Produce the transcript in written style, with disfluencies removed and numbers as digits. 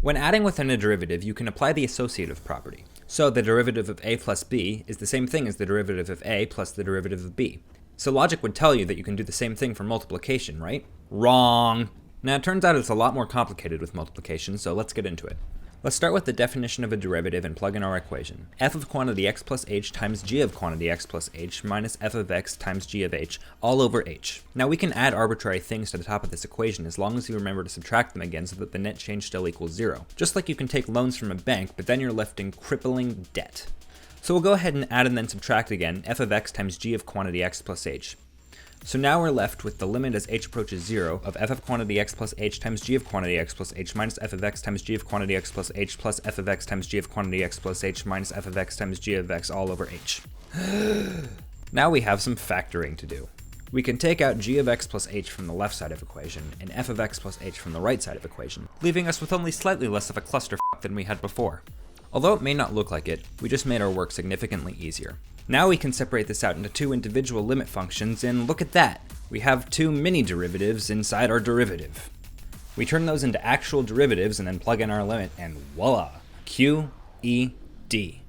When adding within a derivative, you can apply the associative property. So the derivative of a plus b is the same thing as the derivative of a plus the derivative of b. So logic would tell you that you can do the same thing for multiplication, right? Wrong! Now it turns out it's a lot more complicated with multiplication, so let's get into it. Let's start with the definition of a derivative and plug in our equation. F of quantity x plus h times g of quantity x plus h minus f of x times g of h all over h. Now we can add arbitrary things to the top of this equation as long as you remember to subtract them again so that the net change still equals 0. Just like you can take loans from a bank, but then you're left in crippling debt. So we'll go ahead and add and then subtract again f of x times g of quantity x plus h. So now we're left with the limit as h approaches 0 of f of quantity x plus h times g of quantity x plus h minus f of x times g of quantity x plus h plus f of x times g of quantity x plus h minus f of x times g of x all over h. Now we have some factoring to do. We can take out g of x plus h from the left side of equation and f of x plus h from the right side of equation, leaving us with only slightly less of a clusterfuck than we had before. Although it may not look like it, we just made our work significantly easier. Now we can separate this out into two individual limit functions, and look at that! We have two mini derivatives inside our derivative. We turn those into actual derivatives and then plug in our limit, and voila! QED.